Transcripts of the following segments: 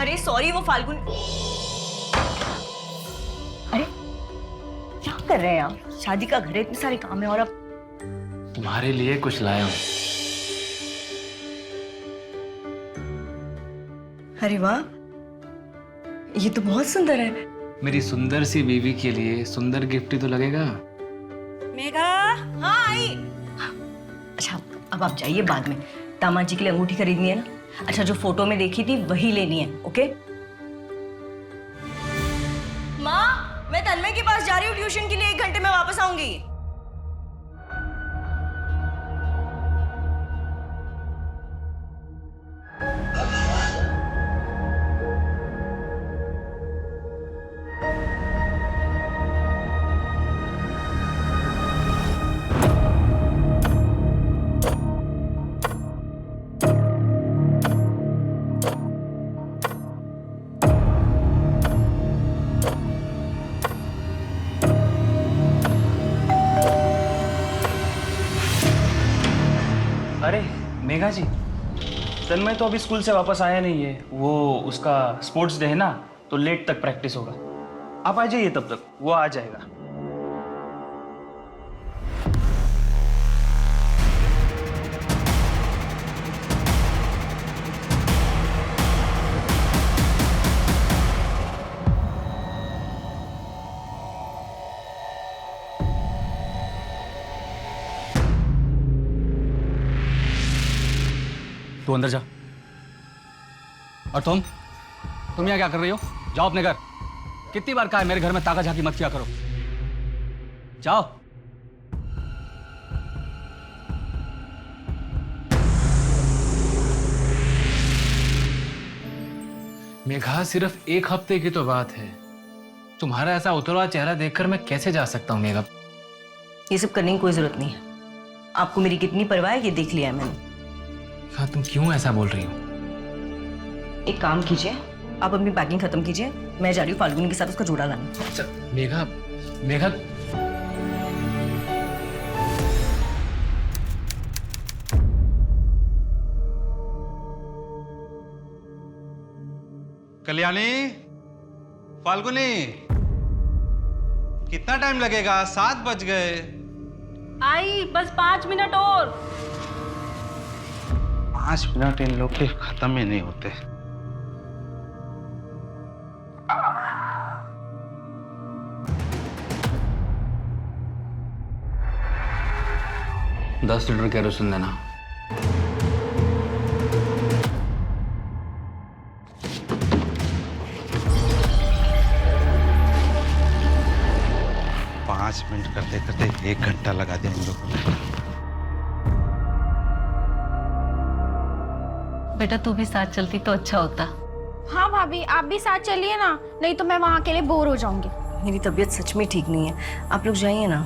अरे सॉरी, वो फाल्गुन। अरे क्या कर रहे हैं आप? शादी का घर है, इतने सारे काम है और अब। तुम्हारे लिए कुछ लाया हूं। अरे वाह, ये तो बहुत सुंदर है। मेरी सुंदर सी बीवी के लिए सुंदर गिफ्ट ही तो लगेगा। मेघा। हाँ आई। अच्छा अब आप जाइए, बाद में दामाद जी के लिए अंगूठी खरीदनी है ना। अच्छा जो फोटो में देखी थी वही लेनी है, ओके? माँ, मैं तन्मय के पास जा रही हूँ ट्यूशन के लिए, 1 घंटे में वापस आऊंगी। अरे मेघा जी, तन्मय तो अभी स्कूल से वापस आया नहीं है। वो उसका स्पोर्ट्स डे है ना, तो लेट तक प्रैक्टिस होगा। आप आ जाइए, तब तक वो आ जाएगा। तू अंदर जा। और तुम यहाँ क्या कर रही हो? जाओ अपने घर। कितनी बार कहा है मेरे घर में ताका झाकी मत किया करो। जाओ। मेघा, सिर्फ 1 हफ्ते की तो बात है। तुम्हारा ऐसा उतरा चेहरा देखकर मैं कैसे जा सकता हूँ मेघा? ये सब करने की कोई जरूरत नहीं है। आपको मेरी कितनी परवाह है ये देख लिया है मैंने। हाँ, तुम क्यों ऐसा बोल रही हो? एक काम कीजिए, आप अपनी पैकिंग खत्म कीजिए, मैं जा रही हूँ फाल्गुनी के साथ उसका जोड़ा लाने। अच्छा मेघा, मेघा। कल्याणी, फाल्गुनी, कितना टाइम लगेगा? 7 बज गए। आई बस 5 मिनट और। 5 मिनट इन लोग के खत्म ही नहीं होते। दस लीटर केरोसिन देना। पाँच मिनट करते करते 1 घंटा लगा दिया इन लोगों ने। बेटा तू भी साथ चलती तो अच्छा होता। हाँ भाभी, आप भी साथ चलिए ना, नहीं तो मैं वहाँ अकेले बोर हो जाऊंगी। मेरी तबीयत सच में ठीक नहीं है, आप लोग जाइए ना।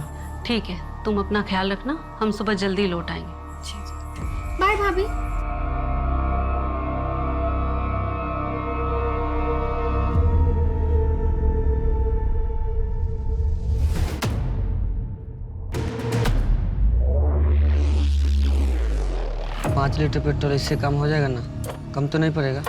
ठीक है, तुम अपना ख्याल रखना, हम सुबह जल्दी लौट आएंगे। बाय भाभी। पाँच लीटर पेट्रोल इससे कम हो जाएगा ना? कम तो नहीं पड़ेगा?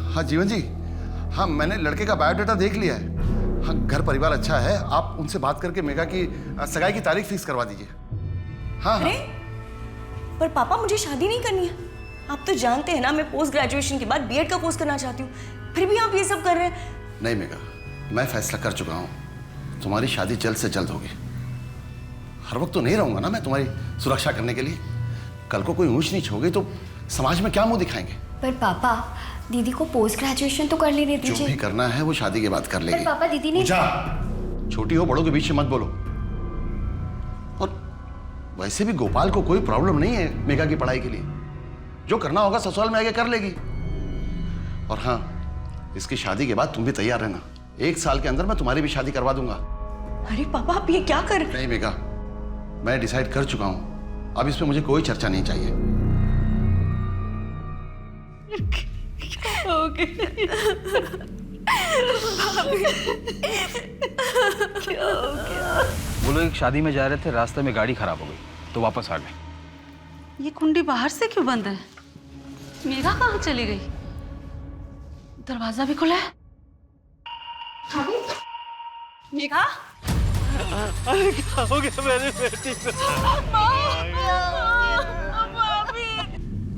हाँ जीवन जी, हाँ मैंने लड़के का बायोडाटा देख लिया है। हाँ, घर परिवार अच्छा है, आप उनसे बात करके मेघा की सगाई की तारीख फिक्स करवा दीजिए। हाँ हाँ। पर पापा मुझे शादी नहीं करनी है। आप तो जानते हैं ना मैं पोस्ट ग्रेजुएशन के बाद बीएड का कोर्स करना चाहती हूँ, फिर भी आप ये सब कर रहे हैं। नहीं मेघा, मैं फैसला कर चुका हूँ, तुम्हारी शादी जल्द से जल्द होगी। हर वक्त तो नहीं रहूंगा ना मैं तुम्हारी सुरक्षा करने के लिए। कल को कोई ऊंच नीच हो गई तो समाज में क्या मुंह दिखाएंगे। पर पापा दीदी को पोस्ट ग्रेजुएशन तो कर लेने जो दीजिए। भी करना है वो शादी के बाद कर लेगी। पर पापा दीदी ने छोटी हो बड़ों के बीच में मत बोलो। और वैसे भी गोपाल को कोई प्रॉब्लम नहीं है मेघा की पढ़ाई के लिए, जो करना होगा ससुराल में आके कर लेगी। और हाँ, इसकी शादी के बाद तुम भी तैयार रहना, 1 साल के अंदर मैं तुम्हारी भी शादी करवा दूंगा। अरे पापा आप ये क्या कर रहे हैं? नहीं मेघा, मैं डिसाइड कर चुका हूं, अब इसमें मुझे कोई चर्चा नहीं चाहिए। वो लोग एक शादी में जा रहे थे, रास्ते में गाड़ी खराब हो गई तो वापस आ गए। ये कुंडी बाहर से क्यों बंद है? मेघा कहाँ चली गई? दरवाजा भी खुला है। मेघा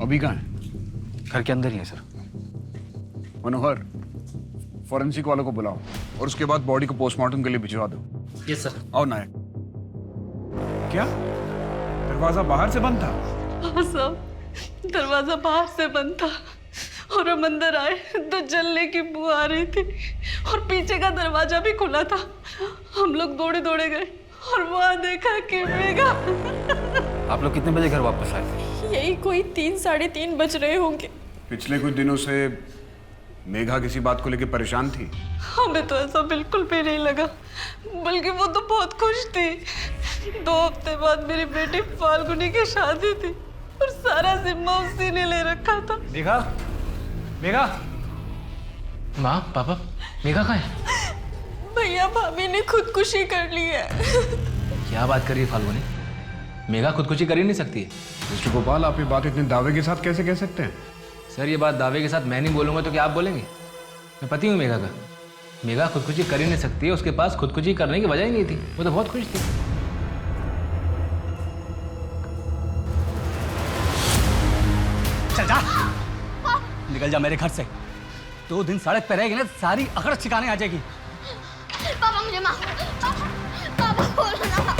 अभी कहाँ है? घर के अंदर ही है सर। मनोहर, फॉरेंसिक वालों को बुलाओ और उसके बाद बॉडी को पोस्टमार्टम के लिए भिजवा दो। Yes sir. आओ नायक। क्या दरवाजा बाहर से बंद था? हाँ साहब, दरवाजा बाहर से बंद था और हम अंदर आए तो जलने की बू आ रही थी और पीछे का दरवाजा भी खुला था। हम लोग दौड़े दौड़े गए और वहां देखा कि मेघा। आप लोग कितने बजे घर वापस आए थे? यही कोई 3 साढ़े 3 बज रहे होंगे। पिछले कुछ दिनों से मेघा किसी बात को लेकर परेशान थी? हमें तो ऐसा बिल्कुल भी नहीं लगा, बल्कि वो तो बहुत खुश थी। 2 हफ्ते बाद मेरी बेटी फाल्गुनी की शादी थी और सारा जिम्मा उसी ने ले रखा था। मेघा, मेघा, माँ, पापा, मेघा कहाँ है? भैया भाभी ने खुदकुशी कर ली है। क्या बात कर रही है फाल्गुनी? मेघा खुदकुशी कर ही नहीं सकती है। मिस्टर गोपाल, आप ये बात इतने दावे के साथ कैसे कह सकते हैं? सर ये बात दावे के साथ मैं नहीं बोलूंगा तो क्या आप बोलेंगे? मैं पति हूँ मेघा का। मेघा खुदकुशी कर ही नहीं सकती है, उसके पास खुदकुशी करने की वजह ही नहीं थी, वो तो बहुत खुश थी। चल जा, निकल जा मेरे घर से। 2 दिन सड़क पे रहेगी ना, सारी अकड़ ठिकाने आ जाएगी। पापा मुझे माफ। पापा बोलो ना।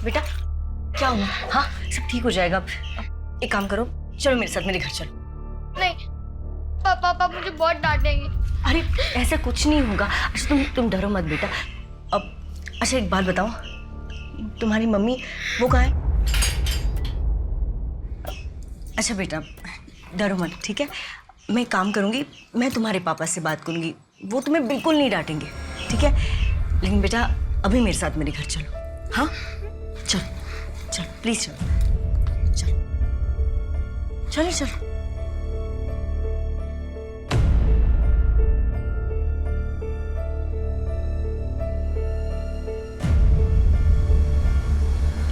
बेटा क्या हुआ? हाँ सब ठीक हो जाएगा। अब एक काम करो, चलो मेरे साथ, मेरे घर चलो। नहीं पापा मुझे बहुत डांटेंगे। अरे ऐसा कुछ नहीं होगा। अच्छा तुम डरो मत बेटा। अब अच्छा एक बात बताओ, तुम्हारी मम्मी वो कहाँ है? अच्छा बेटा डरो मत, ठीक है? मैं काम करूँगी, मैं तुम्हारे पापा से बात करूँगी, वो तुम्हें बिल्कुल नहीं डांटेंगे, ठीक है? लेकिन बेटा अभी मेरे साथ मेरे घर चलो। हाँ चलो चलो प्लीज चलो चलो चलो चलो।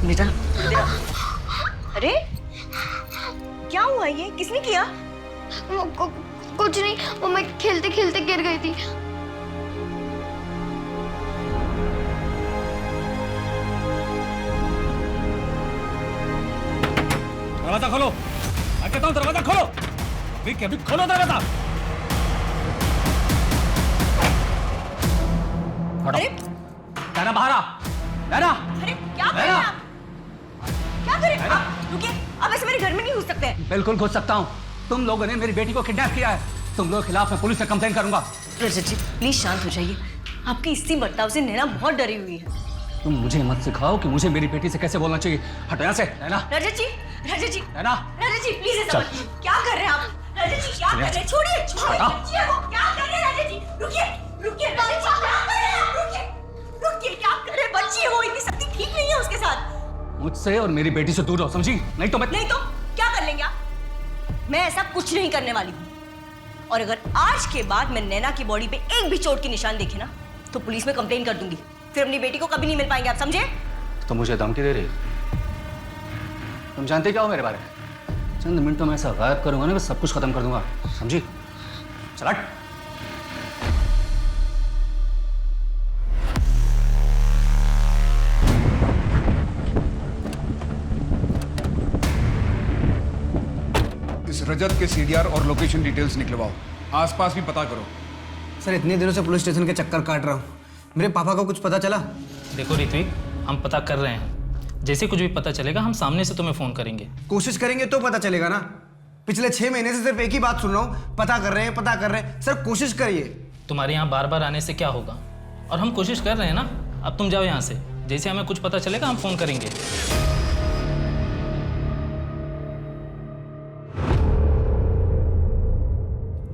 बेटा अरे क्या हुआ? ये किसने किया? कुछ नहीं, वो मैं खेलते खेलते गिर गई थी। दरवाजा खोलो, मैं कहता हूँ दरवाजा खोलो। अभी के अभी खोलो दरवाजा। अरे कहना बाहर आ, कहना। अरे क्या कर रहे हैं आप? क्या कर रहे हैं आप? रुकिए, आप ऐसे मेरे घर में नहीं घुस सकते। बिल्कुल घुस सकता हूँ। तुम लोगों ने मेरी बेटी को किडनैप किया है। तुम लोगों के खिलाफ मैं पुलिस से कंप्लेन करूंगा। रजत जी प्लीज शांत हो जाइए। आपकी इसी बर्ताव से नैना बहुत डरी हुई है। तुम मुझे मत सिखाओ कि मुझे मेरी बेटी से कैसे बोलना चाहिए। हटो यहाँ से, नैना। रजत जी नैना, रजत जी प्लीज ऐसा मत कीजिए। क्या कर रहे हैं आप? रजत जी क्या कर रहे हैं? छोड़िए छोड़िए बच्चियों को। क्या कर रहे हैं रजत जी? रुकिए रुकिए रजत जी, क्या कर रहे हैं आप? रुकिए रुकिए, क्या कर रहे हैं? बच्ची है वो, इतनी सख्ती ठीक नहीं है उसके साथ। मुझसे और मेरी बेटी से दूर रहो, समझी? नहीं तो मैं नहीं तो क्या कर लेंगे आप? मैं ऐसा कुछ नहीं करने वाली हूँ। और अगर आज के बाद मैं नैना की बॉडी पे एक भी चोट की निशान देखे ना तो पुलिस में कंप्लेन कर दूंगी। फिर अपनी बेटी को कभी नहीं मिल पाएंगे, आप समझे? तो मुझे धमकी दे रही है? तुम जानते क्या हो मेरे बारे में? चंद मिनटों में ऐसा गायब करूंगा ना, मैं सब कुछ खत्म कर दूंगा, समझी? चला। इस रजत के सीडीआर और लोकेशन डिटेल्स निकलवाओ, आसपास भी पता करो। सर इतने दिनों से पुलिस स्टेशन के चक्कर काट रहा हूँ, मेरे पापा को कुछ पता चला? देखो ऋत्विक, हम पता कर रहे हैं, जैसे कुछ भी पता चलेगा हम सामने से तुम्हें फोन करेंगे। कोशिश करेंगे तो पता चलेगा ना। पिछले 6 महीने से सिर्फ एक ही बात सुन रहा हूँ, पता कर रहे हैं, पता कर रहे हैं। सर कोशिश करिए। तुम्हारे यहाँ बार बार आने से क्या होगा, और हम कोशिश कर रहे हैं ना। अब तुम जाओ यहाँ से, जैसे हमें कुछ पता चलेगा हम फोन करेंगे।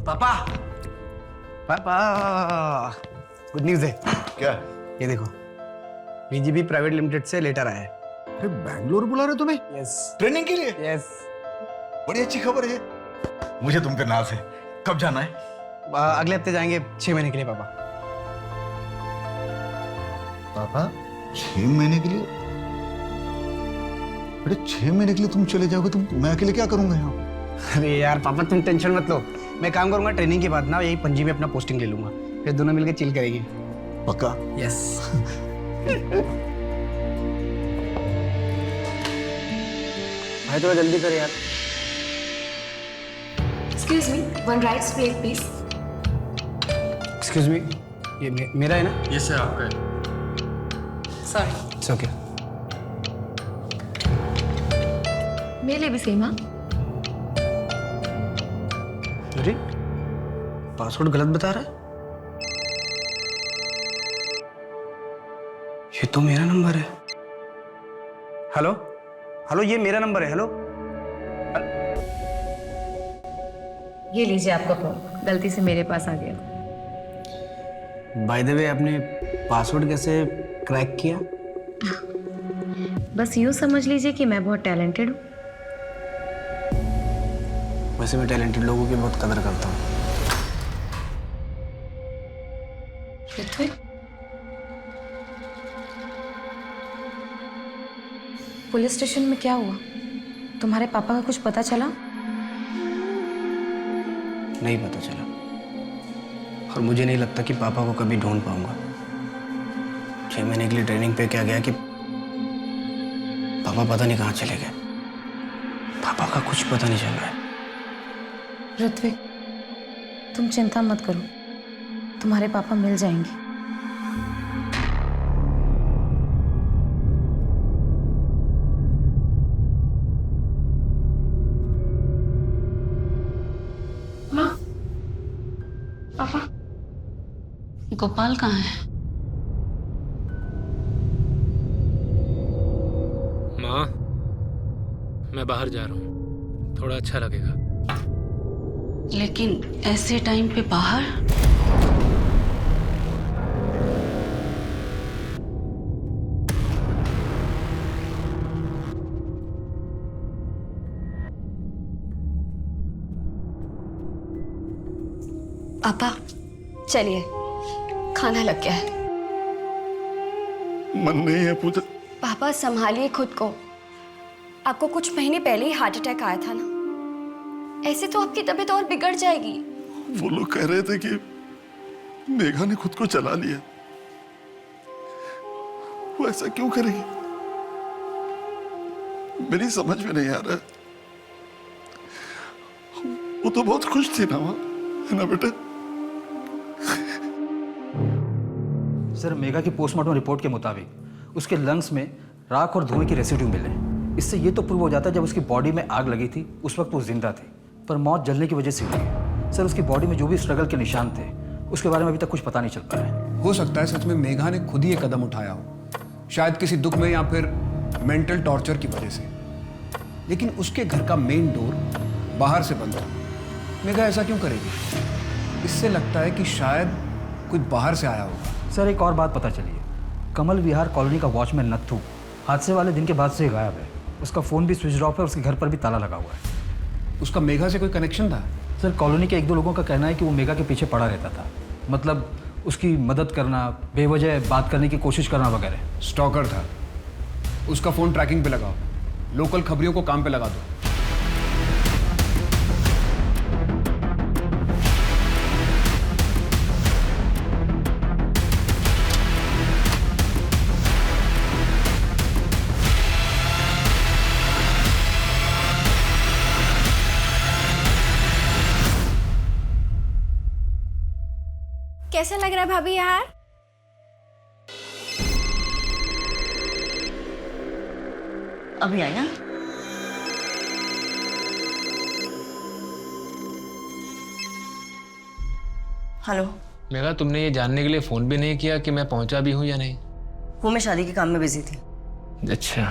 पापा, पापा, गुड न्यूज है। क्या? ये देखो, बीजीबी प्राइवेट लिमिटेड से लेटर आया है। अरे बैंगलोर बुला रहे तुम्हें? यस। ट्रेनिंग के लिए? यस। बड़ी अच्छी खबर है, मुझे तुम पे नाज है। कब जाना है? अगले हफ्ते जाएंगे 6 महीने के लिए पापा। पापा 6 महीने के लिए? अरे 6 महीने के लिए तुम चले जाओगे, तुम मैं अकेले क्या करूंगा यहाँ? अरे यार पापा तुम टेंशन मत लो, मैं काम करूंगा, ट्रेनिंग के बाद ना यही पणजी में अपना पोस्टिंग ले लूंगा, फिर दोनों मिलकर चिल करेंगे। पक्का? यस। भाई थोड़ा जल्दी कर यार। Excuse me, 1 rice plate please. Excuse me, ये मेरा है ना? ये सर आपका है। सॉरी। It's okay. मेरे लिए भी सेम। हाँ, अरे पासवर्ड गलत बता रहा है। ये तो मेरा नंबर है। हेलो हेलो, ये मेरा नंबर है। हेलो, ये लीजिए आपका फोन, गलती से मेरे पास आ गया। बाय द वे आपने पासवर्ड कैसे क्रैक किया? बस यूँ समझ लीजिए कि मैं बहुत टैलेंटेड हूँ। वैसे मैं टैलेंटेड लोगों की बहुत कदर करता हूँ। ऋत्विक, पुलिस स्टेशन में क्या हुआ? तुम्हारे पापा का कुछ पता चला? नहीं पता चला, और मुझे नहीं लगता कि पापा को कभी ढूंढ पाऊंगा। 6 महीने के लिए ट्रेनिंग पे क्या गया कि पापा पता नहीं कहाँ चले गए। पापा का कुछ पता नहीं चल रहा है। ऋत्विक, तुम चिंता मत करो, तुम्हारे पापा मिल जाएंगे। माँ, पापा, गोपाल कहाँ है? माँ, मैं बाहर जा रहा हूँ, थोड़ा अच्छा लगेगा। लेकिन ऐसे टाइम पे बाहर? पापा चलिए, खाना लग गया है। मन नहीं है पूजा। पापा संभालिए खुद को, आपको कुछ महीने पहले ही हार्ट अटैक आया था ना, ऐसे तो आपकी तबीयत और बिगड़ जाएगी। वो लोग कह रहे थे कि मेघा ने खुद को चला लिया। वो ऐसा क्यों करेगी? मेरी समझ में नहीं आ रहा। वो तो बहुत खुश थी ना, माँ, है ना बेटा? सर मेघा की पोस्टमार्टम रिपोर्ट के मुताबिक उसके लंग्स में राख और धुएं की रेसिड्यू मिले। इससे ये तो प्रूव हो जाता है जब उसकी बॉडी में आग लगी थी उस वक्त वो जिंदा थी, पर मौत जलने की वजह से हुई है। सर उसकी बॉडी में जो भी स्ट्रगल के निशान थे उसके बारे में अभी तक कुछ पता नहीं चल पाया है। हो सकता है सच में मेघा ने खुद ही ये कदम उठाया हो, शायद किसी दुख में या फिर मेंटल टॉर्चर की वजह से। लेकिन उसके घर का मेन डोर बाहर से बंद था। मेघा ऐसा क्यों करेगी? इससे लगता है कि शायद कुछ बाहर से आया होगा। सर एक और बात पता चली है, कमल विहार कॉलोनी का वॉचमैन नत्थू हादसे वाले दिन के बाद से गायब है। उसका फ़ोन भी स्विच ऑफ है, उसके घर पर भी ताला लगा हुआ है। उसका मेघा से कोई कनेक्शन था? सर कॉलोनी के 1-2 लोगों का कहना है कि वो मेघा के पीछे पड़ा रहता था, मतलब उसकी मदद करना, बेवजह बात करने की कोशिश करना वगैरह। स्टॉकर था। उसका फ़ोन ट्रैकिंग पे लगाओ, लोकल खबरियों को काम पे लगा दो। कैसा लग रहा है भाभी यार? अभी आई ना। हेलो। मेघा, तुमने ये जानने के लिए फ़ोन भी नहीं किया कि मैं पहुंचा भी हूँ या नहीं? वो मैं शादी के काम में बिजी थी। अच्छा,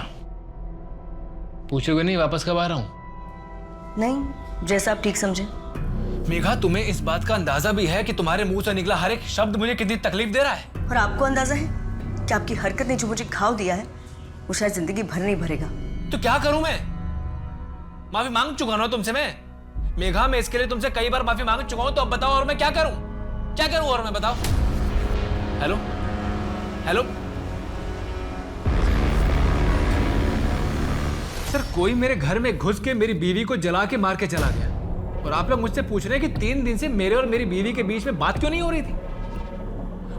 पूछोगे नहीं वापस कब आ रहा हूँ? नहीं, जैसा आप ठीक समझे। मेघा, तुम्हें इस बात का अंदाजा भी है कि तुम्हारे मुंह से निकला हर एक शब्द मुझे कितनी तकलीफ दे रहा है? और आपको अंदाजा है कि आपकी हरकत ने जो मुझे घाव दिया है वो शायद जिंदगी भर नहीं भरेगा। तो क्या करूं मैं? माफी मांग चुका ना तुमसे मैं। मेघा, मैं इसके लिए तुमसे कई बार माफी मांग चुका हूं, तो अब बताओ और मैं क्या करूं? क्या करूं और मैं, बताओ। हेलो हेलो सर, कोई मेरे घर में घुस के मेरी बीवी को जला के मार के चला गया, और आप लोग मुझसे पूछ रहे हैं कि 3 दिन से मेरे और मेरी बीवी के बीच में बात क्यों नहीं हो रही थी?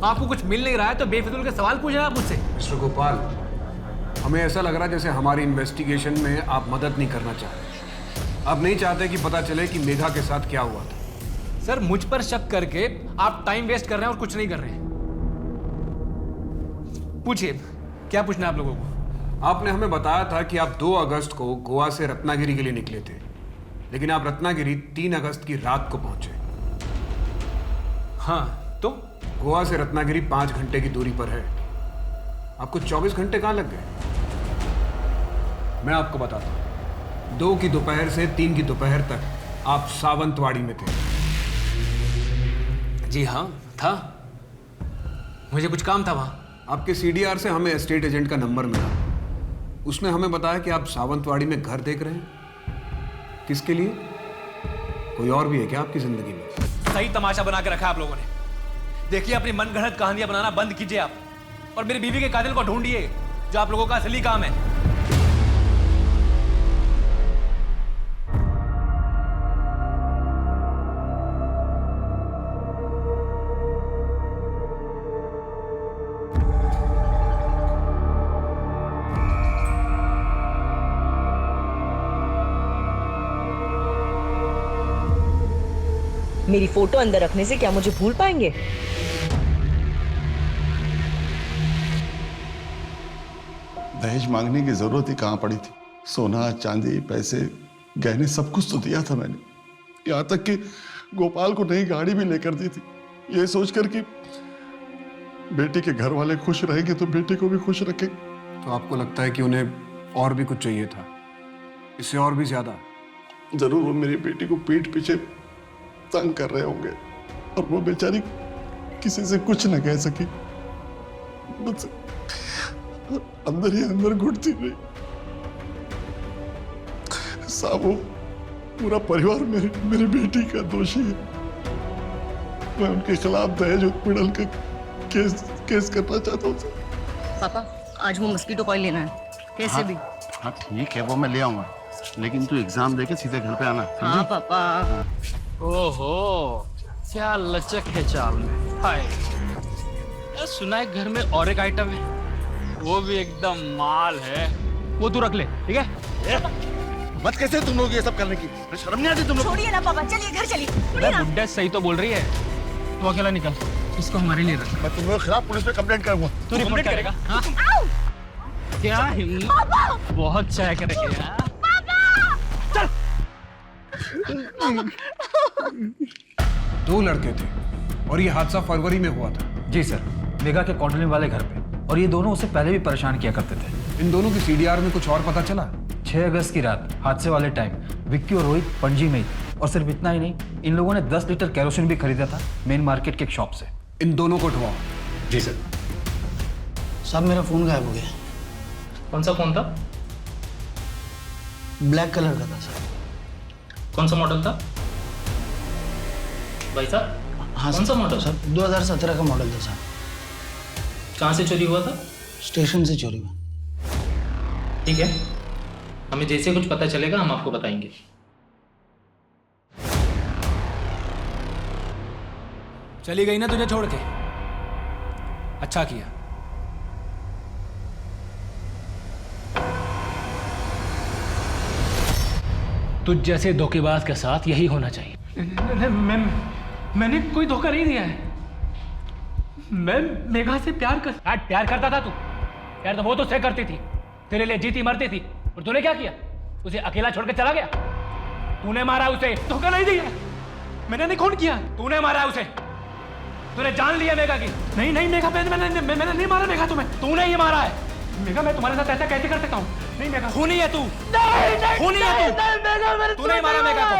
आपको कुछ मिल नहीं रहा है तो बेफिजूल के सवाल पूछ रहे हैं आप मुझसे। मिस्टर गोपाल, हमें ऐसा लग रहा है जैसे हमारी इन्वेस्टिगेशन में आप मदद नहीं करना चाह रहे। आप नहीं चाहते कि पता चले कि मेघा के साथ क्या हुआ था। सर, मुझ पर शक करके आप टाइम वेस्ट कर रहे हैं और कुछ नहीं कर रहे हैं। पूछिए, क्या पूछना है आप लोगों को? आपने हमें बताया था कि आप 2 अगस्त को गोवा से रत्नागिरी के लिए निकले थे, लेकिन आप रत्नागिरी 3 अगस्त की रात को पहुंचे। हाँ, तो गोवा से रत्नागिरी 5 घंटे की दूरी पर है। आपको 24 घंटे कहाँ लग गए? मैं आपको बताता हूँ। 2 की दोपहर से 3 की दोपहर तक आप सावंतवाड़ी में थे। जी हाँ, था। मुझे कुछ काम था वहाँ। आपके सीडीआर से हमें एस्टेट एजेंट का नंबर मिला। उसने हमें बताया कि आप सावंतवाड़ी में घर देख रहे हैं। किसके लिए? कोई और भी है क्या आपकी जिंदगी में? सही तमाशा बना के रखा आप लोगों ने। देखिए, अपनी मनगढ़ंत कहानियां बनाना बंद कीजिए आप, और मेरी बीवी के कातिल को ढूंढिए, जो आप लोगों का असली काम है। मेरी फोटो अंदर रखने से क्या मुझे भूल पाएंगे? दहेज मांगने की जरूरत ही कहां पड़ी थी? सोना, चांदी, पैसे, गहने सब कुछ तो दिया था मैंने। यहां तक कि गोपाल को नई गाड़ी भी लेकर दी थी, ये सोचकर कि बेटी के घर वाले खुश रहेंगे तो बेटे को भी खुश रखेंगे। तो आपको लगता है कि उन्हें और भी कुछ चाहिए था, इससे और भी ज्यादा? जरूर वो मेरी बेटी को पीठ पीछे तंग कर रहे होंगे, और वो बेचारी किसी से कुछ न कह सकी, बस अंदर ही अंदर घुटती रही। साबो, पूरा परिवार मेरी बेटी का दोषी है। मैं उनके खिलाफ दहेज उत्पीड़न का केस करना चाहता हूँ। पापा, आज वो मस्कीटो कॉइल लेना है, कैसे भी। हाँ ठीक है, वो मैं ले आऊंगा, लेकिन तू एग्जाम देके सीधे घर पे आना। हाँ पापा। ओहो, क्या लचक है चाल में। हाय, यार सुना है घर में और एक आइटम है, वो भी एकदम माल है। वो तू रख ले, ठीक है? मत कैसे तुम लोग ये सब करने की, शर्म नहीं आती तुम लोग? छोड़िए ना पापा, चलिए घर चलिए। बुड्ढा सही तो बोल रही है, तू अकेला निकल, इसको हमारे लिए रख। मैं तुम लोगों के खिलाफ पुलिस में कंप्लेंट करूंगा। तू रिपोर्ट करेगा? हाँ? क्या हिम्मत, बहुत चाय करेंगे यार। चल। 2 लड़के थे और ये हादसा फरवरी में हुआ था। जी सर, मेघा के कॉलोनी वाले घर पे, और ये दोनों उससे पहले भी परेशान किया करते थे। इन दोनों की सीडीआर में कुछ और पता चला? 6 अगस्त की रात हादसे वाले टाइम विक्की और रोहित पणजी में ही थे, और सिर्फ इतना ही नहीं, इन लोगों ने 10 लीटर केरोसिन भी खरीदा था मेन मार्केट के एक शॉप से। इन दोनों को उठवाओ। जी सर। साहब, मेरा फोन गायब हो गया। कौन सा फोन था? ब्लैक कलर का था सर। कौन सा मॉडल था भाई साहब? हाँ कौन सा मॉडल? सर, 2017 का मॉडल था सर। कहाँ से चोरी हुआ था? स्टेशन से चोरी हुआ। ठीक है, हमें जैसे कुछ पता चलेगा हम आपको बताएंगे। चली गई ना तुझे छोड़ के? अच्छा किया। तुझ जैसे धोखेबाज के साथ यही होना चाहिए। मैंने कोई धोखा नहीं दिया है। मैं मेघा से प्यार करता था तू। प्यार तो वो तो से करती थी, तेरे लिए जीती मरती थी, और तूने क्या किया? उसे अकेला छोड़ के चला गया। तूने मारा उसे, धोखा नहीं दिया। मैंने नहीं खून किया, तूने मारा उसे। तूने जान लिया मेघा की। नहीं नहीं मेघा, मैंने नहीं मारा मेघा तुम्हें, तूने ही मारा है। मेघा मैं तुम्हारे साथ ऐसा कैसे कर सकता हूँ? नहीं मेघा, खूनी है तू। नहीं खूनी है तू। तूने ही मारा मेघा को।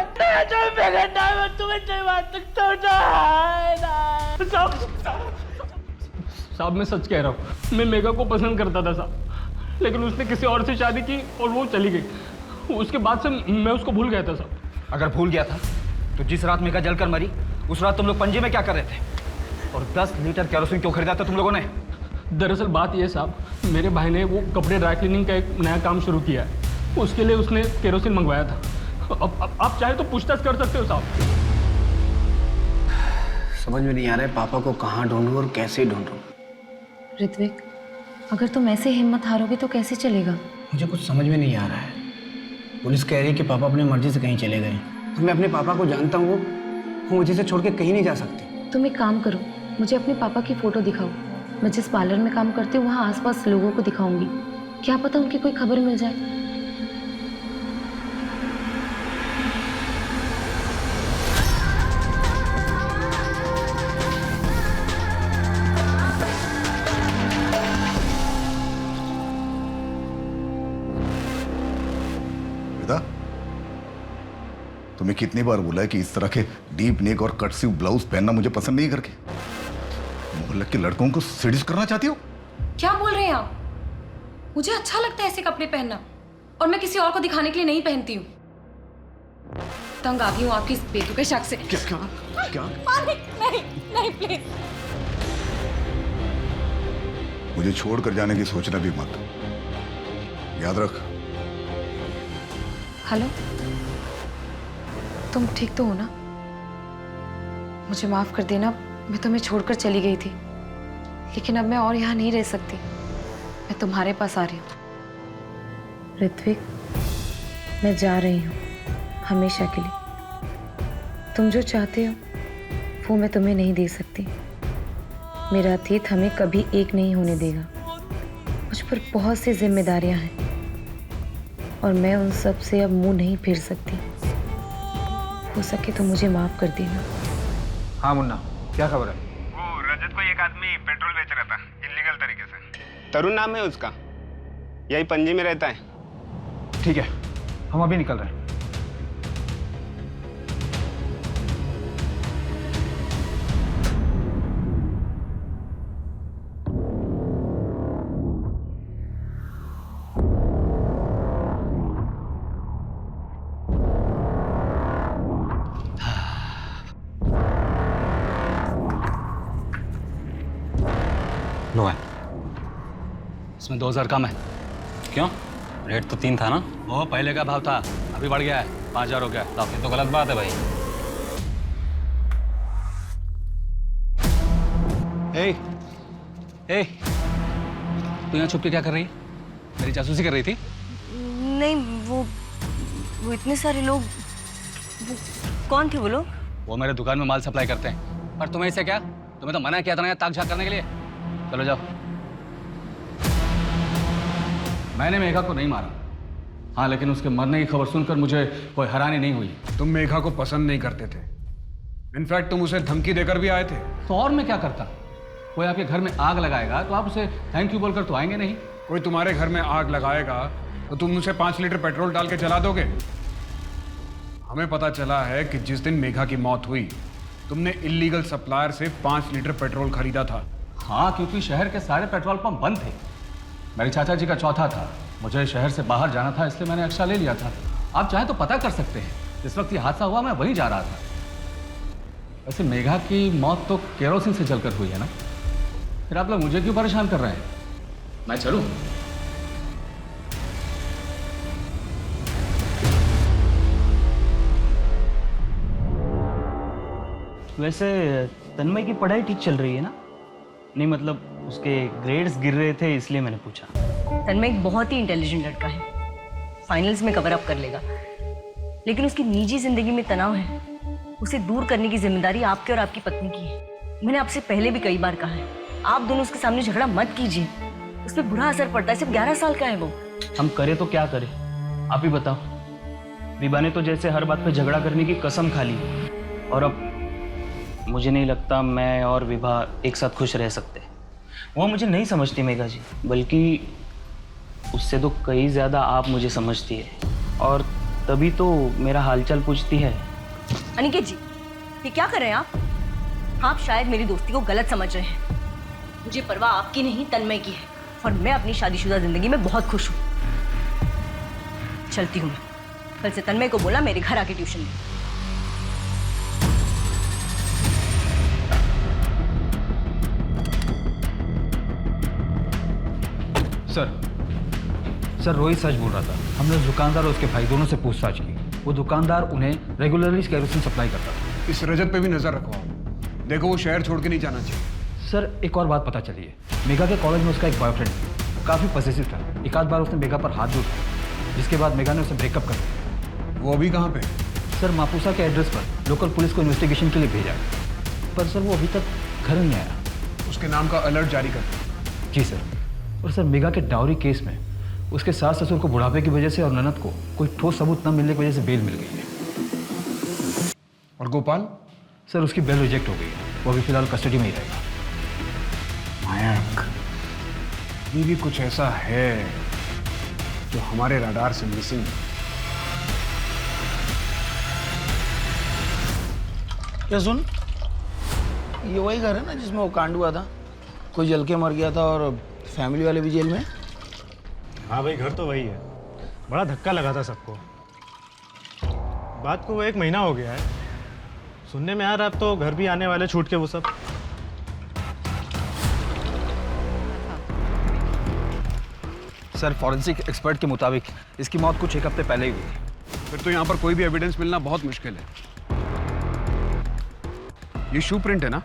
साहब मैं सच कह रहा हूँ, मैं मेघा को पसंद करता था साहब, लेकिन उसने किसी और से शादी की और वो चली गई। उसके बाद से मैं उसको भूल गया था साहब। अगर भूल गया था तो जिस रात मेघा जलकर मरी उस रात तुम लोग पंजे में क्या कर रहे थे? और 10 लीटर केरोसिन क्यों खरीदा था तुम लोगों ने? दरअसल बात यह साहब, मेरे भाई ने वो कपड़े ड्राई क्लीनिंग का एक नया काम शुरू किया है, उसके लिए उसने केरोसिन मंगवाया था। अब आप चाहे तो पूछताछ कर सकते हो साहब। समझ में नहीं आ रहा है पापा को कहाँ ढूंढूं और कैसे ढूंढूं। ऋत्विक, अगर तुम ऐसे हिम्मत हारोगे तो कैसे चलेगा? मुझे कुछ समझ में नहीं आ रहा है। पुलिस कह रही है कि पापा अपनी मर्जी से कहीं चले गए, और मैं अपने पापा को जानता हूँ, वो मुझे से छोड़ के कहीं नहीं जा सकते। तुम एक काम करो, मुझे अपने पापा की फ़ोटो दिखाओ। मैं जिस पार्लर में काम करती हूँ वहाँ आसपास लोगों को दिखाऊंगी, क्या पता उनकी कोई खबर मिल जाए। तुम्हें कितनी बार बोला है कि इस तरह के डीप नेक और कट स्लीव ब्लाउज पहनना मुझे पसंद नहीं करके? मोहल्ले के लड़कों को सीडीज करना चाहती हो? क्या बोल रहे हैं आप? मुझे अच्छा लगता है ऐसे कपड़े पहनना, और मैं किसी और को दिखाने के लिए नहीं पहनती हूँ। तंग आ गई हूँ आपकी इस बेतुके शक से। क्या? नहीं नहीं प्लीज। मुझे छोड़कर जाने की सोचना भी मत, याद रख। हेलो, तुम ठीक तो हो ना? मुझे माफ कर देना, मैं तुम्हें छोड़कर चली गई थी, लेकिन अब मैं और यहाँ नहीं रह सकती। मैं तुम्हारे पास आ रही हूँ। ऋत्विक, मैं जा रही हूँ हमेशा के लिए। तुम जो चाहते हो वो मैं तुम्हें नहीं दे सकती। मेरा अतीत हमें कभी एक नहीं होने देगा। मुझ पर बहुत सी जिम्मेदारियां हैं और मैं उन सब से अब मुंह नहीं फेर सकती। हो सके तो मुझे माफ कर देना। हाँ मुन्ना, क्या खबर है? वो रजत को एक आदमी पेट्रोल बेच रहा था इलीगल तरीके से। तरुण नाम है उसका, यही पणजी में रहता है। ठीक है, हम अभी निकल रहे हैं। लो है, इसमें 2000 कम है। क्यों? रेट तो 3 था ना? वो पहले का भाव था, अभी बढ़ गया है, 5000 हो गया। ये तो गलत बात है भाई। ए, तू यहाँ छुप के क्या कर रही है? मेरी जासूसी कर रही थी? नहीं, वो इतने सारे लोग, वो कौन थे वो लोग? वो मेरे दुकान में माल सप्लाई करते हैं। पर तुम्हें इससे क्या? तुम्हें तो मना किया था ना ताक झाक करने के लिए। चलो जाओ। मैंने मेघा को नहीं मारा, हाँ, लेकिन उसके मरने की खबर सुनकर मुझे कोई हैरानी नहीं हुई। तुम मेघा को पसंद नहीं करते थे, इनफैक्ट तुम उसे धमकी देकर भी आए थे। तो और मैं क्या करता? कोई आपके घर में आग लगाएगा तो आप उसे थैंक यू बोलकर तो आएंगे नहीं। कोई तुम्हारे घर में आग लगाएगा तो तुम उसे 5 लीटर पेट्रोल डाल के जला दोगे। हमें पता चला है कि जिस दिन मेघा की मौत हुई तुमने इलीगल सप्लायर से 5 लीटर पेट्रोल खरीदा था। हाँ, क्योंकि शहर के सारे पेट्रोल पंप बंद थे। मेरे चाचा जी का चौथा था, मुझे शहर से बाहर जाना था, इसलिए मैंने एक्स्ट्रा ले लिया था। आप चाहे तो पता कर सकते हैं, जिस वक्त ये हादसा हुआ मैं वहीं जा रहा था। वैसे मेघा की मौत तो केरोसिन से जलकर हुई है ना, फिर आप लोग मुझे क्यों परेशान कर रहे हैं? मैं चलूं? वैसे तन्मय की पढ़ाई ठीक चल रही है ना? नहीं मतलब उसके ग्रेड्स गिर रहे थे इसलिए मैंने पूछा। तन्मय एक बहुत ही इंटेलिजेंट लड़का है, फाइनल्स में कवर अप कर लेगा, लेकिन उसकी निजी जिंदगी में तनाव है। उसे दूर करने की जिम्मेदारी आपके और आपकी पत्नी की है। मैंने आपसे पहले भी कई बार कहा है, आप दोनों उसके सामने झगड़ा मत कीजिए, उस पर बुरा असर पड़ता है। सिर्फ 11 साल का है वो। हम करें तो क्या करें, आप ही बताओ। विभा ने तो जैसे हर बात पे झगड़ा करने की कसम खा ली, और अब मुझे नहीं लगता मैं और विभा एक साथ खुश रह सकते। वो मुझे नहीं समझती मेघा जी, बल्कि उससे तो कई ज़्यादा आप मुझे समझती है, और तभी तो मेरा हालचाल पूछती है। अनिकेत जी, ये क्या कर रहे हैं आप शायद मेरी दोस्ती को गलत समझ रहे हैं। मुझे परवाह आपकी नहीं, तन्मय की है, और मैं अपनी शादीशुदा जिंदगी में बहुत खुश हूँ। चलती हूँ मैं। कल से तन्मय को बोला मेरे घर आके ट्यूशन ले। सर रोहित सच बोल रहा था। हमने उस दुकानदार और उसके भाई दोनों से पूछताछ की। वो दुकानदार उन्हें रेगुलरली केरोसिन सप्लाई करता था। इस रजत पे भी नजर रखो आप। देखो वो शहर छोड़ के नहीं जाना चाहिए। सर एक और बात पता चली है, मेघा के कॉलेज में उसका एक बॉयफ्रेंड था, काफ़ी पॉसेसिव था। एक आध बार उसने मेघा पर हाथ भी उठाया, जिसके बाद मेघा ने उसे ब्रेकअप कर दिया। वो अभी कहाँ पे? सर मापुसा के एड्रेस पर लोकल पुलिस को इन्वेस्टिगेशन के लिए भेजा है, पर सर वो अभी तक घर नहीं आया। उसके नाम का अलर्ट जारी कर। जी सर। और सर मेघा के डाउरी केस में उसके सास ससुर को बुढ़ापे की वजह से और ननद को कोई ठोस सबूत न मिलने की वजह से बेल मिल गई है। और गोपाल? सर उसकी बेल रिजेक्ट हो गई है, वो अभी फिलहाल कस्टडी में ही रहेगा। मायक, ये भी कुछ ऐसा है जो हमारे रडार से मिसिंग है। क्या सुन, ये वही घर है ना जिसमें वो कांड हुआ था, कोई जल के मर गया था और फैमिली वाले भी जेल में? हाँ भाई, घर तो वही है। बड़ा धक्का लगा था सबको। बात को वो 1 महीना हो गया है। सुनने में आ रहा अब तो घर भी आने वाले छूट के वो सब। सर फॉरेंसिक एक्सपर्ट के मुताबिक इसकी मौत कुछ 1 हफ्ते पहले ही हुई थी। फिर तो यहाँ पर कोई भी एविडेंस मिलना बहुत मुश्किल है। ये शू प्रिंट है ना?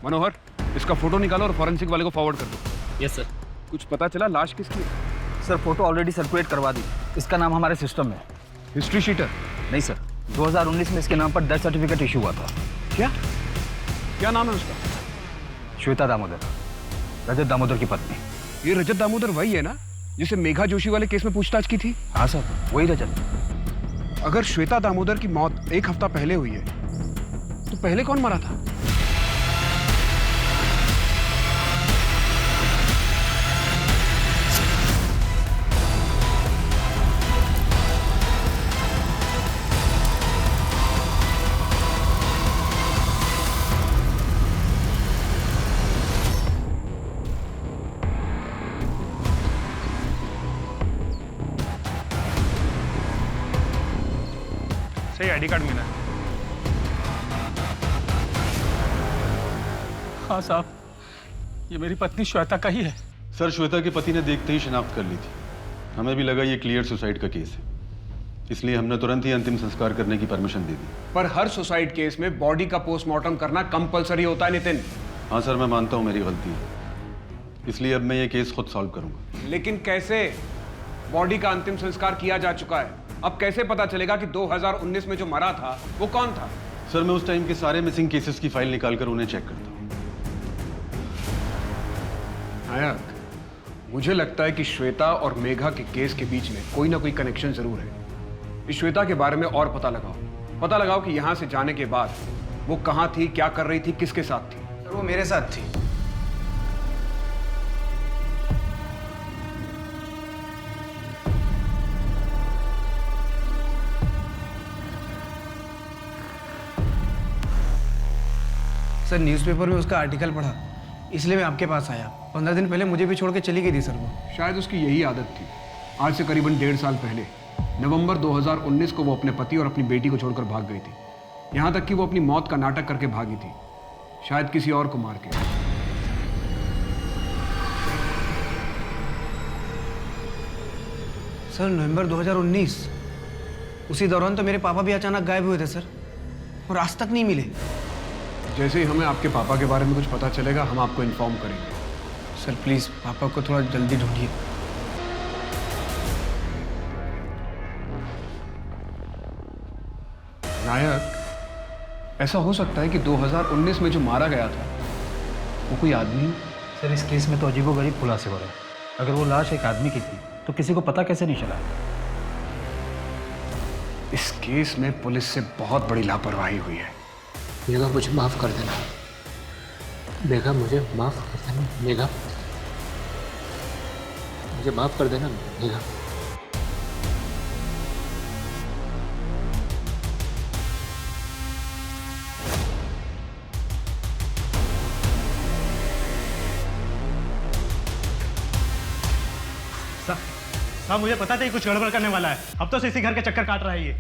मनोहर, इसका फोटो निकालो और फॉरेंसिक वाले को फॉरवर्ड कर दो। Yes sir. कुछ पता चला लाश किसकी है? सर फोटो ऑलरेडी सर्कुलेट करवा दी, इसका नाम हमारे सिस्टम में। History sheeter? नहीं सर, 2019 में इसके नाम पर डेथ सर्टिफिकेट इशू हुआ था। क्या क्या नाम है उसका? श्वेता दामोदर, रजत दामोदर की पत्नी। ये रजत दामोदर वही है ना जिसे मेघा जोशी वाले केस में पूछताछ की थी? हाँ सर, वही रजत। अगर श्वेता दामोदर की मौत 1 हफ्ता पहले हुई है तो पहले कौन मरा था? सही आईडी कार्ड मिला है। हाँ साहब, ये मेरी पत्नी श्वेता का ही है। सर श्वेता के पति ने देखते ही शिनाख्त कर ली थी। हमें भी लगा ये क्लियर सुसाइड का केस है, इसलिए हमने तुरंत ही अंतिम संस्कार करने की परमिशन दे दी। पर हर सुसाइड केस में बॉडी का पोस्टमार्टम करना कंपलसरी होता है नितिन। हाँ सर, मैं मानता हूँ मेरी गलती है, इसलिए अब मैं ये केस खुद सॉल्व करूंगा। लेकिन कैसे? बॉडी का अंतिम संस्कार किया जा चुका है, अब कैसे पता चलेगा कि 2019 में जो मरा था वो कौन था? सर मैं उस टाइम के सारे मिसिंग केसेस की फाइल निकालकर उन्हें चेक करता हूँ। नायक, मुझे लगता है कि श्वेता और मेघा के केस के बीच में कोई ना कोई कनेक्शन जरूर है। इस श्वेता के बारे में और पता लगाओ कि यहां से जाने के बाद वो कहां थी, क्या कर रही थी, किसके साथ थी। सर वो मेरे साथ थी। सर न्यूज़पेपर में उसका आर्टिकल पढ़ा, इसलिए मैं आपके पास आया। 15 दिन पहले मुझे भी छोड़ के चली गई थी सर वो। शायद उसकी यही आदत थी। आज से करीबन 1.5 साल पहले नवंबर 2019 को वो अपने पति और अपनी बेटी को छोड़कर भाग गई थी। यहाँ तक कि वो अपनी मौत का नाटक करके भागी थी, शायद किसी और को मार के। सर नवंबर 2019, उसी दौरान तो मेरे पापा भी अचानक गायब हुए थे सर, और आज तक नहीं मिले। जैसे ही हमें आपके पापा के बारे में कुछ पता चलेगा हम आपको इन्फॉर्म करेंगे। सर प्लीज़ पापा को थोड़ा जल्दी ढूंढिए। नायक, ऐसा हो सकता है कि 2019 में जो मारा गया था वो कोई आदमी? सर इस केस में तो अजीबोगरीब खुलासे हो रहे हैं। अगर वो लाश एक आदमी की थी तो किसी को पता कैसे नहीं चला? इस केस में पुलिस से बहुत बड़ी लापरवाही हुई है। मेघा मुझे माफ़ कर देना। मेघा मुझे माफ़ कर देना। मेघा मुझे माफ़ कर देना। मेघा हाँ, मुझे पता था ये कुछ गड़बड़ करने वाला है। अब तो इसी घर के चक्कर काट रहा है ये।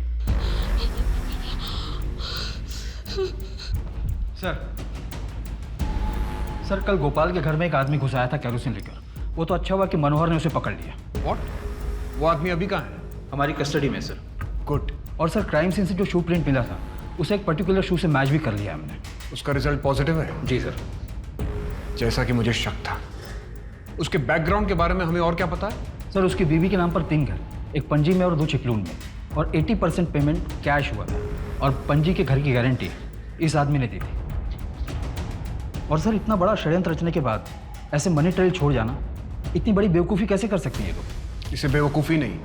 सर कल गोपाल के घर में एक आदमी घुस आया था कैरोसिन लेकर। वो तो अच्छा हुआ कि मनोहर ने उसे पकड़ लिया। व्हाट? वो आदमी अभी कहाँ है? हमारी कस्टडी में सर। गुड। और सर क्राइम सीन से जो शू प्रिंट मिला था उसे एक पर्टिकुलर शू से मैच भी कर लिया हमने। उसका रिजल्ट पॉजिटिव है? जी सर। जैसा कि मुझे शक था। उसके बैकग्राउंड के बारे में हमें और क्या पता है? सर उसकी बीवी के नाम पर 3 घर, एक पणजी में और 2 चिपलून में, और 80% पेमेंट कैश हुआ था और पणजी के घर की गारंटी इस आदमी ने दी थी। और सर इतना बड़ा षड्यंत्र रचने के बाद ऐसे मनी ट्रेल छोड़ जाना, इतनी बड़ी बेवकूफ़ी कैसे कर सकती है लोग? इसे बेवकूफ़ी नहीं,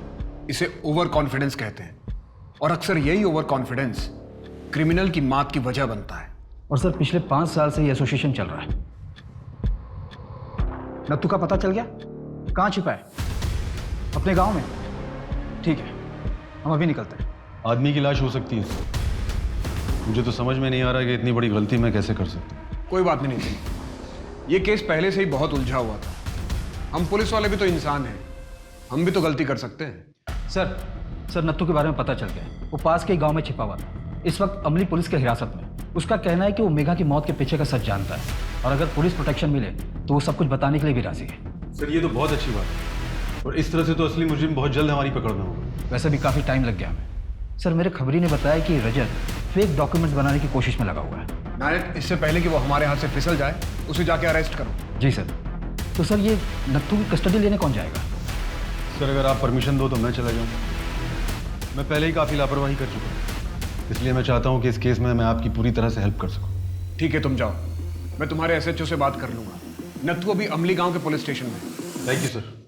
इसे ओवर कॉन्फिडेंस कहते हैं। और अक्सर यही ओवर कॉन्फिडेंस क्रिमिनल की मात की वजह बनता है। और सर पिछले 5 साल से ये एसोसिएशन चल रहा है। नत्थू का पता चल गया? कहाँ छिपा है? अपने गांव में? ठीक है, हम अभी निकलते हैं। आदमी की लाश हो सकती है। मुझे तो समझ में नहीं आ रहा कि इतनी बड़ी गलती मैं कैसे कर सकता हूँ। कोई बात नहीं थी। ये केस पहले से ही बहुत उलझा हुआ था। हम पुलिस वाले भी तो इंसान हैं, हम भी तो गलती कर सकते हैं। सर नत्थू के बारे में पता चल गया। वो पास के गांव में छिपा हुआ था। इस वक्त अमली पुलिस के हिरासत में। उसका कहना है कि वो मेघा की मौत के पीछे का सच जानता है और अगर पुलिस प्रोटेक्शन मिले तो वो सब कुछ बताने के लिए भी राजी है। सर ये तो बहुत अच्छी बात है, और इस तरह से तो असली मुजरिम बहुत जल्द हमारी पकड़ में होगा। वैसे भी काफ़ी टाइम लग गया हमें। सर मेरे खबरी ने बताया कि रजत फेक डॉक्यूमेंट्स बनाने की कोशिश में लगा हुआ है। नायक, इससे पहले कि वो हमारे हाथ से फिसल जाए उसे जाके अरेस्ट करो। जी सर। तो सर ये नत्थू की कस्टडी लेने कौन जाएगा? सर अगर आप परमिशन दो तो मैं चला जाऊँ। मैं पहले ही काफ़ी लापरवाही कर चुका हूँ, इसलिए मैं चाहता हूँ कि इस केस में मैं आपकी पूरी तरह से हेल्प कर सकूँ। ठीक है, तुम जाओ। मैं तुम्हारे SHO से बात कर लूंगा। नत्थू अभी अमली गांव के पुलिस स्टेशन में। Thank you sir.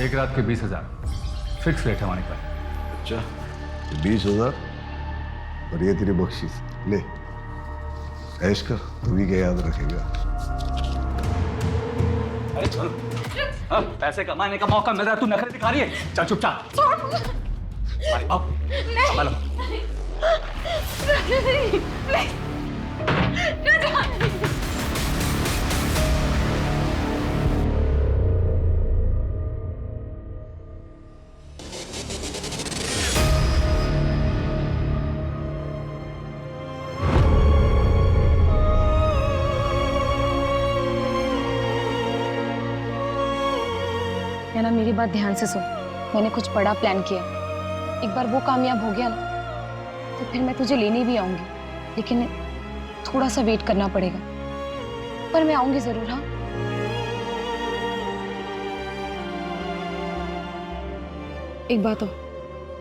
एक रात के 20,000 फिक्स रेट है हमारे पास। अच्छा 20,000 और ये तेरी बख्शीश ले, ऐश कर, तू भी क्या याद रखेगा। अरे चल, पैसे कमाने का मौका मिल रहा है, तू नखरे दिखा रही है। चल चुपचाप। आओ, संभालो। ना मेरी बात ध्यान से सुन। मैंने कुछ बड़ा प्लान किया। एक बार वो कामयाब हो गया ना तो फिर मैं तुझे लेने भी आऊंगी, लेकिन थोड़ा सा वेट करना पड़ेगा, पर मैं आऊंगी जरूर। हाँ, एक बात हो,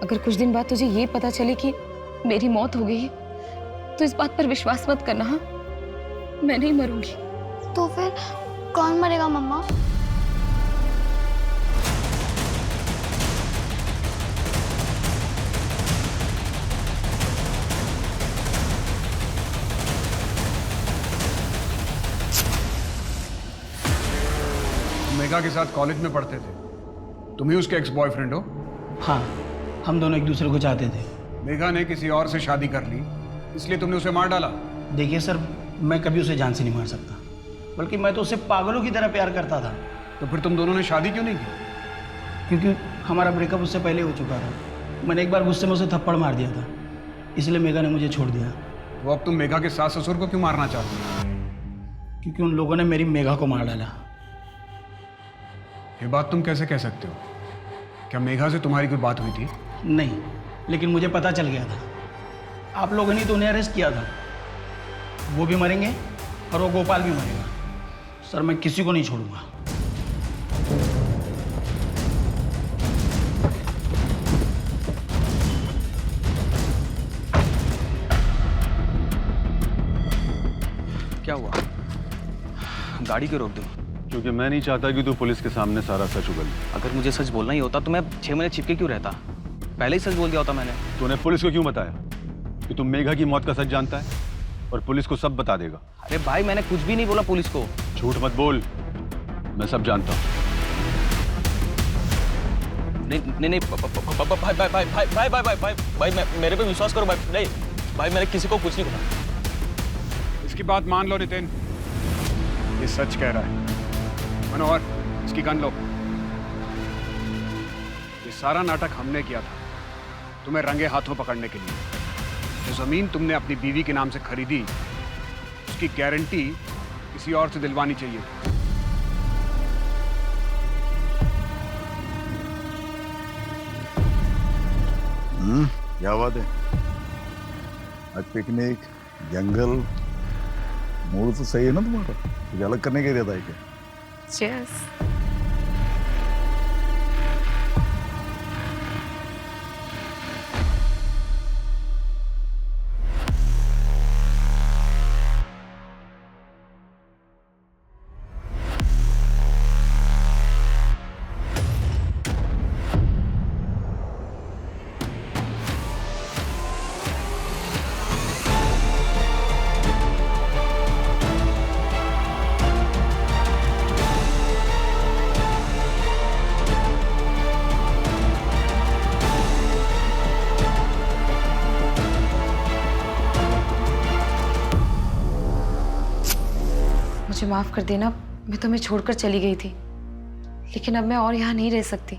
अगर कुछ दिन बाद तुझे ये पता चले कि मेरी मौत हो गई है तो इस बात पर विश्वास मत करना। हाँ, मैं नहीं मरूंगी। तो फिर कौन मरेगा मम्मा? मेघा के साथ कॉलेज में पढ़ते थे, तुम ही उसके एक्स बॉयफ्रेंड हो? हाँ, हम दोनों एक दूसरे को चाहते थे। मेघा ने किसी और से शादी कर ली, इसलिए तुमने उसे मार डाला? देखिए सर, मैं कभी उसे जान से नहीं मार सकता, बल्कि मैं तो उससे पागलों की तरह प्यार करता था। तो फिर तुम दोनों ने शादी क्यों नहीं की? क्योंकि हमारा ब्रेकअप उससे पहले हो चुका था। मैंने एक बार गुस्से में उसे थप्पड़ मार दिया था, इसलिए मेघा ने मुझे छोड़ दिया। वो अब तुम मेघा के सास ससुर को क्यों मारना चाहते हो? क्योंकि उन लोगों ने मेरी मेघा को मार डाला। ये बात तुम कैसे कह सकते हो? क्या मेघा से तुम्हारी कोई बात हुई थी? नहीं, लेकिन मुझे पता चल गया था। आप लोगों ने तो उन्हें अरेस्ट किया था। वो भी मरेंगे और वो गोपाल भी मरेगा। सर, मैं किसी को नहीं छोड़ूंगा। गाड़ी क्यों रोक दूँ? क्योंकि मैं नहीं चाहता कि तू पुलिस के सामने सारा सच उगल दे। अगर मुझे सच बोलना ही होता तो मैं 6 महीने छिपके क्यों रहता? पहले ही सच बोल दिया होता मैंने। तूने पुलिस को क्यों बताया कि तू मेघा की मौत का सच जानता है और पुलिस को सब बता देगा? अरे भाई मैंने कुछ भी नहीं बोला पुलिस को। झूठ मत बोल, मैं सब जानता हूँ। नहीं भाई मेरे पे विश्वास करो भाई। नहीं भाई मैंने किसी को कुछ नहीं बोला। इसकी बात मान लो नितिन, ये सच कह रहा है। मनोहर, इसकी गन लो। ये सारा नाटक हमने किया था तुम्हें रंगे हाथों पकड़ने के लिए। जो जमीन तुमने अपनी बीवी के नाम से खरीदी उसकी गारंटी किसी और से दिलवानी चाहिए। क्या बात है, आज पिकनिक, जंगल, मूड तो सही है ना तुम्हारा? कुछ अलग करने का इरादा है क्या? Cheers. मुझे माफ कर देना, मैं तुम्हें छोड़कर चली गई थी, लेकिन अब मैं और यहाँ नहीं रह सकती।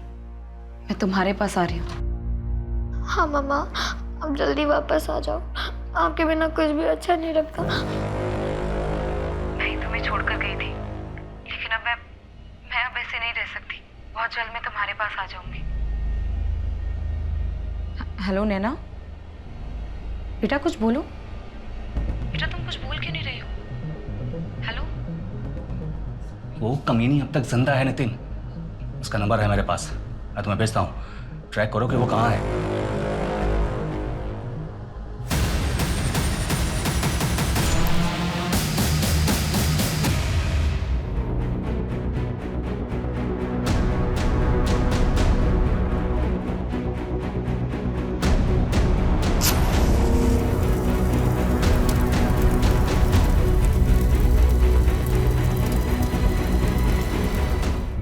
मैं तुम्हारे पास आ रही हूँ। हाँ मम्मा, अब जल्दी वापस आ जाओ। आपके बिना कुछ भी अच्छा नहीं लगता। मैं तुम्हें छोड़कर गई थी, लेकिन अब मैं अब ऐसे नहीं रह सकती। बहुत जल्द मैं तुम्हारे पास आ जाऊंगी। हेलो नैना, बेटा कुछ बोलो। बेटा तुम कुछ बोल क्यों नहीं रही हो? हेलो। वो कमीनी अब तक जिंदा है नितिन। उसका नंबर है मेरे पास, मैं तुम्हें भेजता हूँ। ट्रैक करो कि वो कहाँ है।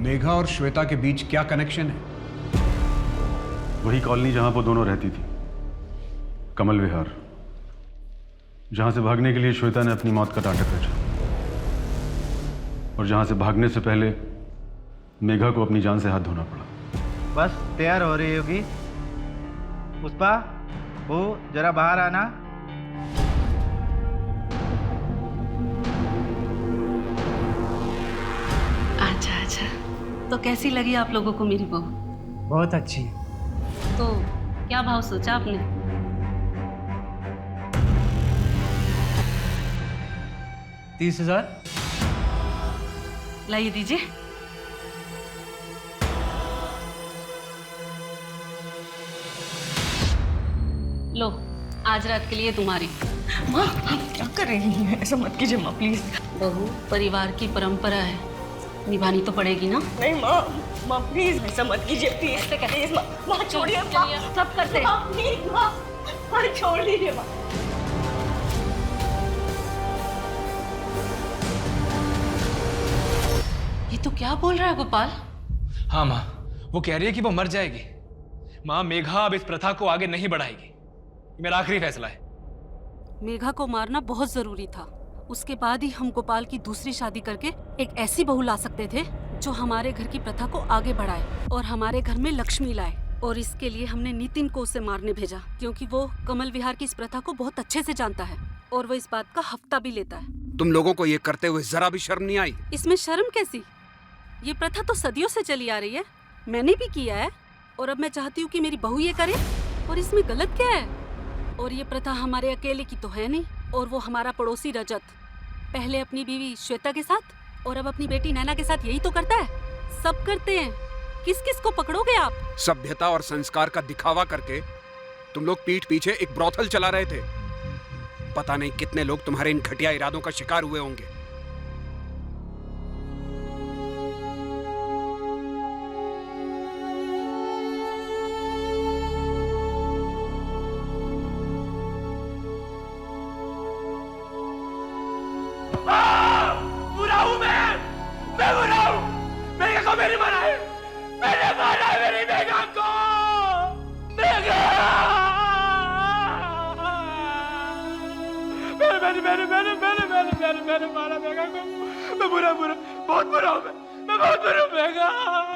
मेघा और श्वेता के बीच क्या कनेक्शन है? वही कॉलोनी जहां वो दोनों रहती थी, कमल विहार, जहां से भागने के लिए श्वेता ने अपनी मौत का नाटक रचा और जहां से भागने से पहले मेघा को अपनी जान से हाथ धोना पड़ा। बस तैयार हो रही होगी। पुष्पा, वो जरा बाहर आना। अच्छा अच्छा, तो कैसी लगी आप लोगों को मेरी बहू? बहुत अच्छी। तो क्या भाव सोचा आपने? 30,000। लाइए दीजिए। लो, आज रात के लिए तुम्हारी। माँ आप क्या कर रही हैं? ऐसा मत कीजिए माँ प्लीज। बहू, परिवार की परंपरा है, निभानी तो पड़ेगी ना। नहीं माँ प्लीज ऐसा मत कीजिए प्लीज। प्लीज माँ छोड़िए। सब करते हैं। प्लीज माँ छोड़ दीजिए माँ। ये तो क्या बोल रहा है गोपाल? हाँ माँ, वो कह रही है कि वो मर जाएगी। माँ, मेघा अब इस प्रथा को आगे नहीं बढ़ाएगी। ये मेरा आखिरी फैसला है। मेघा को मारना बहुत जरूरी था। उसके बाद ही हम गोपाल की दूसरी शादी करके एक ऐसी बहू ला सकते थे जो हमारे घर की प्रथा को आगे बढ़ाए और हमारे घर में लक्ष्मी लाए। और इसके लिए हमने नितिन को उसे मारने भेजा, क्योंकि वो कमल विहार की इस प्रथा को बहुत अच्छे से जानता है और वो इस बात का हफ्ता भी लेता है। तुम लोगों को ये करते हुए जरा भी शर्म नहीं आई? इसमें शर्म कैसी? ये प्रथा तो सदियों से चली आ रही है, मैंने भी किया है और अब मैं चाहती हूँ कि मेरी बहू ये करे, और इसमें गलत क्या है? और ये प्रथा हमारे अकेले की तो है नहीं। और वो हमारा पड़ोसी रजत पहले अपनी बीवी श्वेता के साथ और अब अपनी बेटी नैना के साथ यही तो करता है। सब करते हैं, किस किस को पकड़ोगे आप? सभ्यता और संस्कार का दिखावा करके तुम लोग पीठ पीछे एक ब्रोथल चला रहे थे। पता नहीं कितने लोग तुम्हारे इन घटिया इरादों का शिकार हुए होंगे। मैंने मारा मेघा को। मैं बुरा बुरा बहुत बुरा हूँ मैं बहुत बुरा हूँ मेघा।